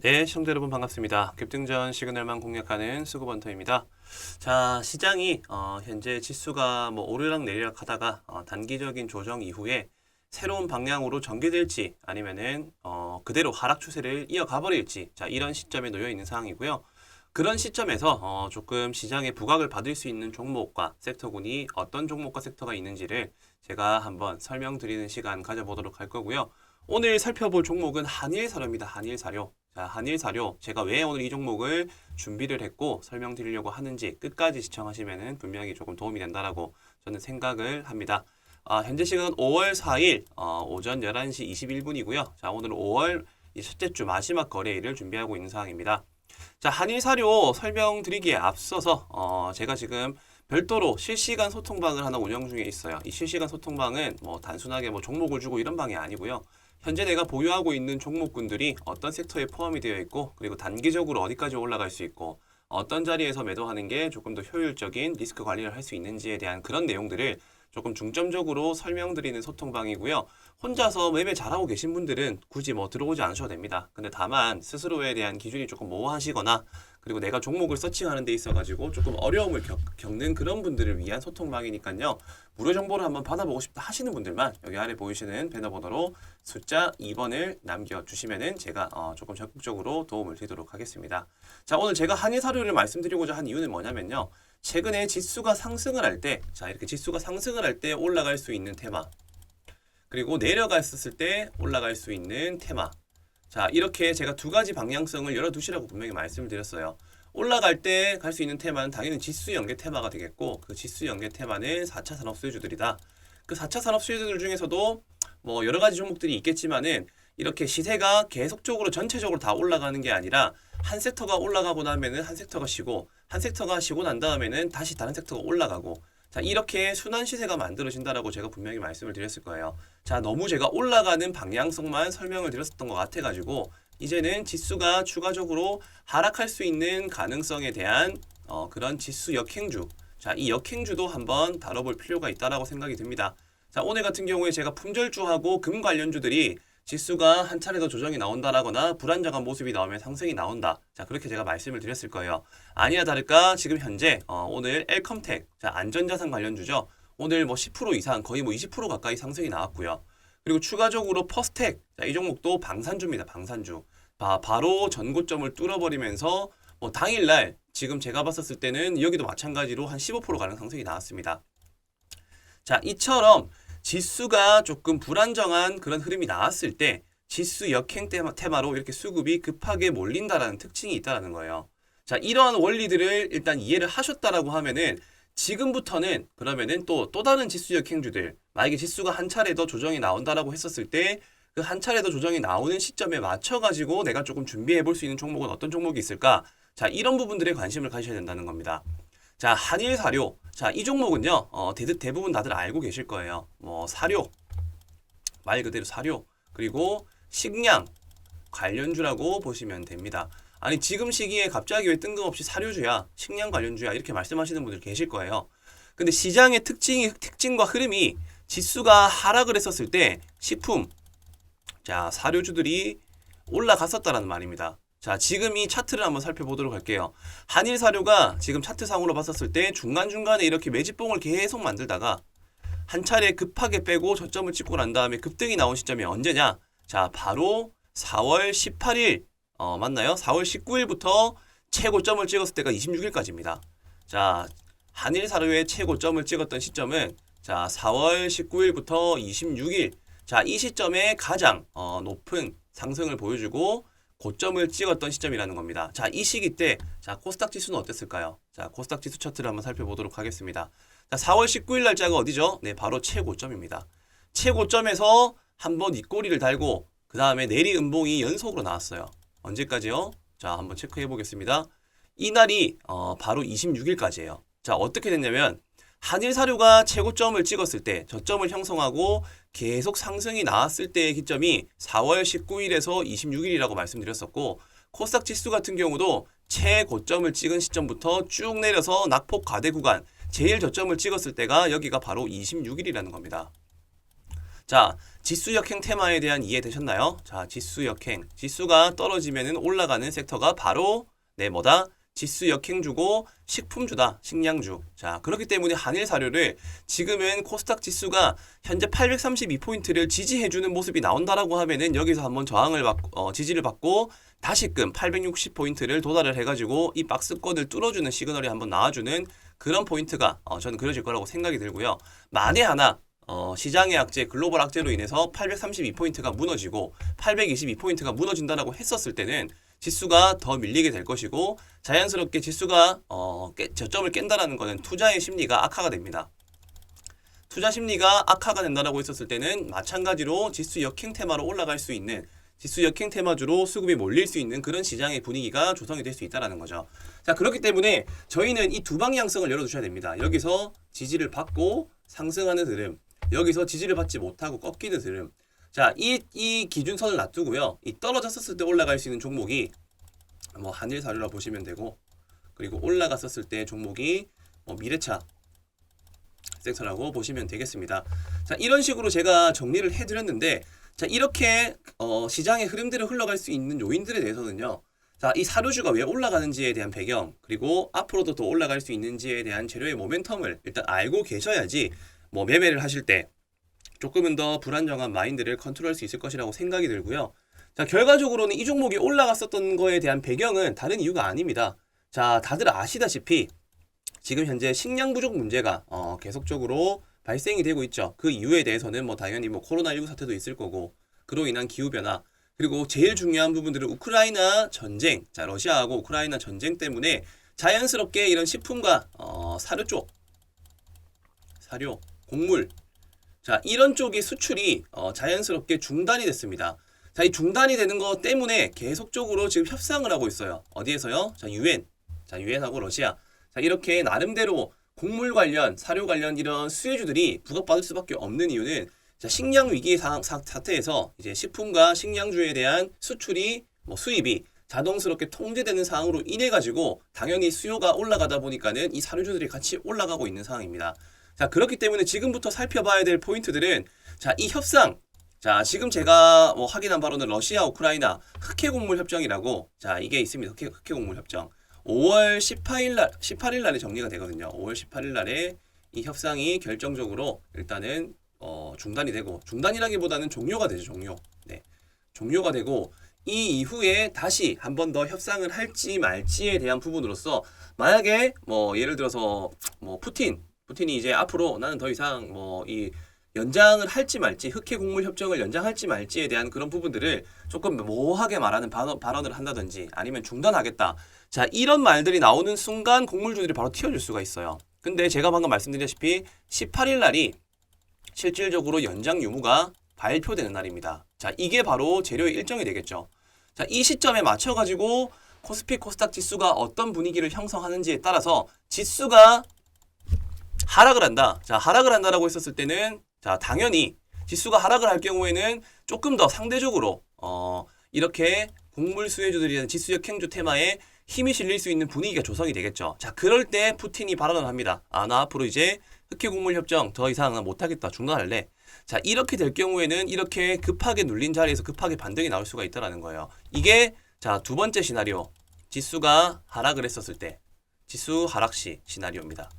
네, 시청자 여러분 반갑습니다. 급등전 시그널만 공략하는 수급원터입니다. 자, 시장이 현재 지수가 오르락 내리락 하다가 단기적인 조정 이후에 새로운 방향으로 전개될지 아니면은 그대로 하락 추세를 이어가 버릴지, 자, 이런 시점에 놓여 있는 상황이고요. 그런 시점에서 조금 시장에 부각을 받을 수 있는 종목과 섹터군이 어떤 종목과 섹터가 있는지를 제가 한번 설명드리는 시간 가져보도록 할 거고요. 오늘 살펴볼 종목은 한일사료입니다. 한일사료. 자, 한일사료. 제가 왜 오늘 이 종목을 준비를 했고 설명드리려고 하는지 끝까지 시청하시면 분명히 조금 도움이 된다라고 저는 생각을 합니다. 현재 시간은 5월 4일 오전 11시 21분이고요. 자, 오늘은 5월 첫째 주 마지막 거래일을 준비하고 있는 상황입니다. 자, 한일사료 설명드리기에 앞서서 제가 지금 별도로 실시간 소통방을 하나 운영 중에 있어요. 이 실시간 소통방은 단순하게 종목을 주고 이런 방이 아니고요. 현재 내가 보유하고 있는 종목군들이 어떤 섹터에 포함이 되어 있고, 그리고 단기적으로 어디까지 올라갈 수 있고, 어떤 자리에서 매도하는 게 조금 더 효율적인 리스크 관리를 할 수 있는지에 대한 그런 내용들을 조금 중점적으로 설명드리는 소통방이고요. 혼자서 매매 잘하고 계신 분들은 굳이 들어오지 않으셔도 됩니다. 근데 다만 스스로에 대한 기준이 조금 모호하시거나, 그리고 내가 종목을 서칭하는 데 있어가지고 조금 어려움을 겪는 그런 분들을 위한 소통방이니까요. 무료 정보를 한번 받아보고 싶다 하시는 분들만 여기 아래 보이시는 배너 번호로 숫자 2번을 남겨주시면은 제가 조금 적극적으로 도움을 드리도록 하겠습니다. 자, 오늘 제가 한일사료를 말씀드리고자 한 이유는 뭐냐면요. 최근에 지수가 상승을 할 때, 자, 이렇게 지수가 상승을 할 때 올라갈 수 있는 테마, 그리고 내려갔었을 때 올라갈 수 있는 테마. 자, 이렇게 제가 두 가지 방향성을 열어두시라고 분명히 말씀을 드렸어요. 올라갈 때 갈 수 있는 테마는 당연히 지수 연계 테마가 되겠고, 그 지수 연계 테마는 4차 산업 수혜주들이다. 그 4차 산업 수혜주들 중에서도 여러 가지 종목들이 있겠지만은 이렇게 시세가 계속적으로 전체적으로 다 올라가는 게 아니라 한 섹터가 올라가고 나면은 한 섹터가 쉬고, 한 섹터가 쉬고 난 다음에는 다시 다른 섹터가 올라가고, 자, 이렇게 순환 시세가 만들어진다라고 제가 분명히 말씀을 드렸을 거예요. 자, 너무 제가 올라가는 방향성만 설명을 드렸었던 것 같아가지고 이제는 지수가 추가적으로 하락할 수 있는 가능성에 대한 그런 지수 역행주, 자, 이 역행주도 한번 다뤄볼 필요가 있다라고 생각이 듭니다. 자, 오늘 같은 경우에 제가 품절주하고 금 관련주들이 지수가 한 차례 더 조정이 나온다라거나 불안정한 모습이 나오면 상승이 나온다. 자, 그렇게 제가 말씀을 드렸을 거예요. 아니나 다를까 지금 현재 오늘 엘컴텍, 자, 안전자산 관련주죠. 오늘 10% 이상, 거의 20% 가까이 상승이 나왔고요. 그리고 추가적으로 퍼스텍, 자, 이 종목도 방산주입니다. 방산주. 바로 전고점을 뚫어버리면서 당일날 지금 제가 봤었을 때는 여기도 마찬가지로 한 15% 가량 상승이 나왔습니다. 자, 이처럼 지수가 조금 불안정한 그런 흐름이 나왔을 때 지수 역행 테마로 이렇게 수급이 급하게 몰린다라는 특징이 있다는 거예요. 자, 이러한 원리들을 일단 이해를 하셨다라고 하면은 지금부터는 그러면은 또 다른 지수 역행주들, 만약에 지수가 한 차례 더 조정이 나온다라고 했었을 때 그 한 차례 더 조정이 나오는 시점에 맞춰가지고 내가 조금 준비해 볼 수 있는 종목은 어떤 종목이 있을까? 자, 이런 부분들에 관심을 가지셔야 된다는 겁니다. 자, 한일사료. 자, 이 종목은요, 대부분 다들 알고 계실 거예요. 사료, 말 그대로 사료, 그리고 식량 관련주라고 보시면 됩니다. 아니, 지금 시기에 갑자기 왜 뜬금없이 사료주야, 식량 관련주야, 이렇게 말씀하시는 분들 계실 거예요. 근데 시장의 특징과 흐름이 지수가 하락을 했었을 때 식품, 자, 사료주들이 올라갔었다라는 말입니다. 자, 지금 이 차트를 한번 살펴보도록 할게요. 한일사료가 지금 차트상으로 봤었을 때 중간중간에 이렇게 매집봉을 계속 만들다가 한 차례 급하게 빼고 저점을 찍고 난 다음에 급등이 나온 시점이 언제냐? 자, 바로 4월 18일, 맞나요? 4월 19일부터 최고점을 찍었을 때가 26일까지입니다. 자, 한일사료의 최고점을 찍었던 시점은 자, 4월 19일부터 26일, 자, 이 시점에 가장 높은 상승을 보여주고 고점을 찍었던 시점이라는 겁니다. 자, 이 시기 때, 자, 코스닥 지수는 어땠을까요? 자, 코스닥 지수 차트를 한번 살펴보도록 하겠습니다. 자, 4월 19일 날짜가 어디죠? 네, 바로 최고점입니다. 최고점에서 한번 윗꼬리를 달고, 그 다음에 내리 음봉이 연속으로 나왔어요. 언제까지요? 자, 한번 체크해 보겠습니다. 이 날이 바로 26일까지예요. 자, 어떻게 됐냐면, 한일사료가 최고점을 찍었을 때, 저점을 형성하고 계속 상승이 나왔을 때의 기점이 4월 19일에서 26일이라고 말씀드렸었고, 코스닥 지수 같은 경우도 최고점을 찍은 시점부터 쭉 내려서 낙폭 과대 구간, 제일 저점을 찍었을 때가 여기가 바로 26일이라는 겁니다. 자, 지수 역행 테마에 대한 이해 되셨나요? 자, 지수 역행. 지수가 떨어지면은 올라가는 섹터가 바로 뭐다? 지수 역행주고 식품주다. 식량주. 자, 그렇기 때문에 한일사료를 지금은 코스닥 지수가 현재 832포인트를 지지해주는 모습이 나온다라고 하면은 여기서 한번 저항을 받고 지지를 받고 다시금 860포인트를 도달을 해가지고 이 박스권을 뚫어주는 시그널이 한번 나와주는 그런 포인트가 저는 그려질 거라고 생각이 들고요. 만에 하나 시장의 악재, 글로벌 악재로 인해서 832포인트가 무너지고 822포인트가 무너진다라고 했었을 때는 지수가 더 밀리게 될 것이고 자연스럽게 지수가 저점을 깬다라는 것은 투자의 심리가 악화가 됩니다. 투자 심리가 악화가 된다라고 했었을 때는 마찬가지로 지수 역행 테마로 올라갈 수 있는 지수 역행 테마주로 수급이 몰릴 수 있는 그런 시장의 분위기가 조성이 될 수 있다라는 거죠. 자, 그렇기 때문에 저희는 이 두 방향성을 열어두셔야 됩니다. 여기서 지지를 받고 상승하는 흐름, 여기서 지지를 받지 못하고 꺾이는 흐름. 자, 이 기준선을 놔두고요. 이 떨어졌었을 때 올라갈 수 있는 종목이 뭐 한일사료라 보시면 되고, 그리고 올라갔었을 때 종목이 미래차 섹터라고 보시면 되겠습니다. 자, 이런 식으로 제가 정리를 해드렸는데, 자, 이렇게 시장의 흐름대로 흘러갈 수 있는 요인들에 대해서는요. 자, 이 사료주가 왜 올라가는지에 대한 배경, 그리고 앞으로도 더 올라갈 수 있는지에 대한 재료의 모멘텀을 일단 알고 계셔야지 매매를 하실 때 조금은 더 불안정한 마인드를 컨트롤할 수 있을 것이라고 생각이 들고요. 자, 결과적으로는 이 종목이 올라갔었던 거에 대한 배경은 다른 이유가 아닙니다. 자, 다들 아시다시피 지금 현재 식량 부족 문제가 계속적으로 발생이 되고 있죠. 그 이유에 대해서는 당연히 코로나19 사태도 있을 거고, 그로 인한 기후변화, 그리고 제일 중요한 부분들은 우크라이나 전쟁, 자, 러시아하고 우크라이나 전쟁 때문에 자연스럽게 이런 식품과 사료 쪽, 사료, 곡물, 자, 이런 쪽의 수출이 자연스럽게 중단이 됐습니다. 자, 이 중단이 되는 것 때문에 계속적으로 지금 협상을 하고 있어요. 어디에서요? 자, 유엔하고 러시아. 자, 이렇게 나름대로 곡물 관련, 사료 관련 이런 수혜주들이 부각받을 수밖에 없는 이유는 자, 식량 위기 사태에서 이제 식품과 식량주에 대한 수출이 수입이 자동스럽게 통제되는 상황으로 인해 가지고 당연히 수요가 올라가다 보니까는 이 사료주들이 같이 올라가고 있는 상황입니다. 자, 그렇기 때문에 지금부터 살펴봐야 될 포인트들은 자, 이 협상. 자, 지금 제가 확인한 바로는 러시아, 우크라이나 흑해곡물 협정이라고 자, 이게 있습니다. 흑해곡물 협정. 5월 18일 날에 정리가 되거든요. 5월 18일 날에 이 협상이 결정적으로 일단은 중단이 되고, 중단이라기보다는 종료가 되죠. 네. 종료가 되고 이 이후에 다시 한 번 더 협상을 할지 말지에 대한 부분으로서 만약에 예를 들어서 푸틴이 이제 앞으로 나는 더 이상 이 연장을 할지 말지, 흑해곡물 협정을 연장할지 말지에 대한 그런 부분들을 조금 모호하게 말하는 발언을 한다든지 아니면 중단하겠다. 자, 이런 말들이 나오는 순간 곡물주들이 바로 튀어줄 수가 있어요. 근데 제가 방금 말씀드렸다시피 18일 날이 실질적으로 연장 유무가 발표되는 날입니다. 자, 이게 바로 재료의 일정이 되겠죠. 자, 이 시점에 맞춰가지고 코스피 코스닥 지수가 어떤 분위기를 형성하는지에 따라서 지수가 하락을 한다. 자, 하락을 한다라고 했었을 때는 자, 당연히 지수가 하락을 할 경우에는 조금 더 상대적으로 이렇게 곡물 수혜주들이나 지수 역행주 테마에 힘이 실릴 수 있는 분위기가 조성이 되겠죠. 자, 그럴 때 푸틴이 발언을 합니다. 나 앞으로 이제 흑해곡물 협정 더 이상 못하겠다. 중단할래. 자, 이렇게 될 경우에는 이렇게 급하게 눌린 자리에서 급하게 반등이 나올 수가 있다는 거예요. 이게 자, 두 번째 시나리오. 지수가 하락을 했었을 때 지수 하락 시 시나리오입니다.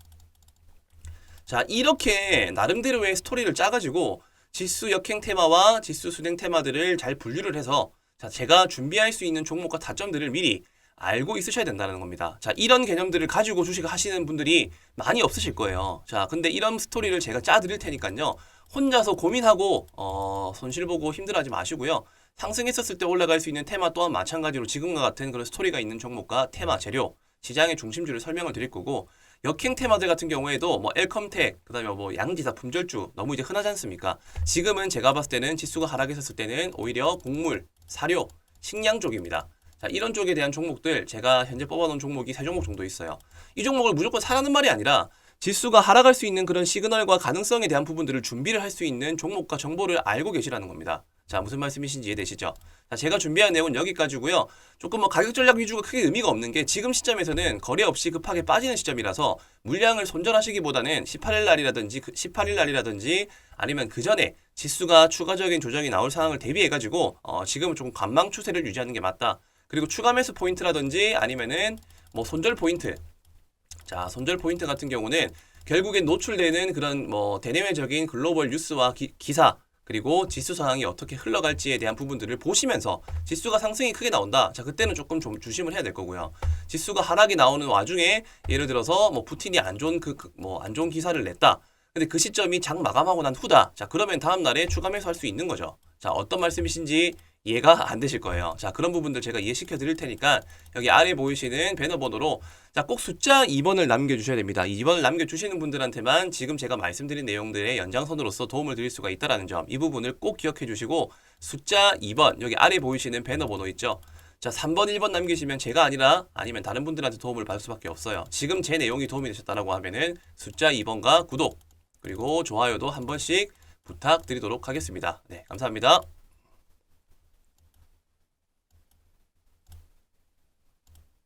자, 이렇게 나름대로의 스토리를 짜가지고 지수 역행 테마와 지수 순행 테마들을 잘 분류를 해서 자, 제가 준비할 수 있는 종목과 타점들을 미리 알고 있으셔야 된다는 겁니다. 자, 이런 개념들을 가지고 주식을 하시는 분들이 많이 없으실 거예요. 자, 근데 이런 스토리를 제가 짜드릴 테니까요. 혼자서 고민하고 손실 보고 힘들어하지 마시고요. 상승했었을 때 올라갈 수 있는 테마 또한 마찬가지로 지금과 같은 그런 스토리가 있는 종목과 테마, 재료, 시장의 중심주를 설명을 드릴 거고, 역행 테마들 같은 경우에도 엘컴텍, 그다음에 양지사, 품절주 너무 이제 흔하지 않습니까? 지금은 제가 봤을 때는 지수가 하락했었을 때는 오히려 곡물, 사료, 식량 쪽입니다. 자, 이런 쪽에 대한 종목들 제가 현재 뽑아놓은 종목이 3종목 정도 있어요. 이 종목을 무조건 사라는 말이 아니라 지수가 하락할 수 있는 그런 시그널과 가능성에 대한 부분들을 준비를 할 수 있는 종목과 정보를 알고 계시라는 겁니다. 자, 무슨 말씀이신지 이해되시죠? 자, 제가 준비한 내용은 여기까지고요. 조금 뭐 가격 전략 위주가 크게 의미가 없는 게 지금 시점에서는 거래 없이 급하게 빠지는 시점이라서 물량을 손절하시기보다는 18일 날이라든지 18일 날이라든지 아니면 그 전에 지수가 추가적인 조정이 나올 상황을 대비해가지고 지금은 조금 관망 추세를 유지하는 게 맞다. 그리고 추가 매수 포인트라든지 아니면은 뭐 손절 포인트. 자, 손절 포인트 같은 경우는 결국엔 노출되는 그런 뭐 대내외적인 글로벌 뉴스와 기사 그리고 지수 상황이 어떻게 흘러갈지에 대한 부분들을 보시면서 지수가 상승이 크게 나온다. 자, 그때는 조금 좀 조심을 해야 될 거고요. 지수가 하락이 나오는 와중에 예를 들어서 뭐 푸틴이 안 좋은 안 좋은 기사를 냈다. 근데 그 시점이 장 마감하고 난 후다. 자, 그러면 다음 날에 추가 매수할 수 있는 거죠. 자, 어떤 말씀이신지 이해가 안 되실 거예요. 자, 그런 부분들 제가 이해시켜 드릴 테니까 여기 아래 보이시는 배너 번호로 자, 꼭 숫자 2번을 남겨주셔야 됩니다. 2번을 남겨주시는 분들한테만 지금 제가 말씀드린 내용들의 연장선으로서 도움을 드릴 수가 있다는 점, 이 부분을 꼭 기억해 주시고 숫자 2번, 여기 아래 보이시는 배너 번호 있죠. 자, 3번, 1번 남기시면 제가 아니라 아니면 다른 분들한테 도움을 받을 수밖에 없어요. 지금 제 내용이 도움이 되셨다라고 하면은 숫자 2번과 구독, 그리고 좋아요도 한 번씩 부탁드리도록 하겠습니다. 네, 감사합니다.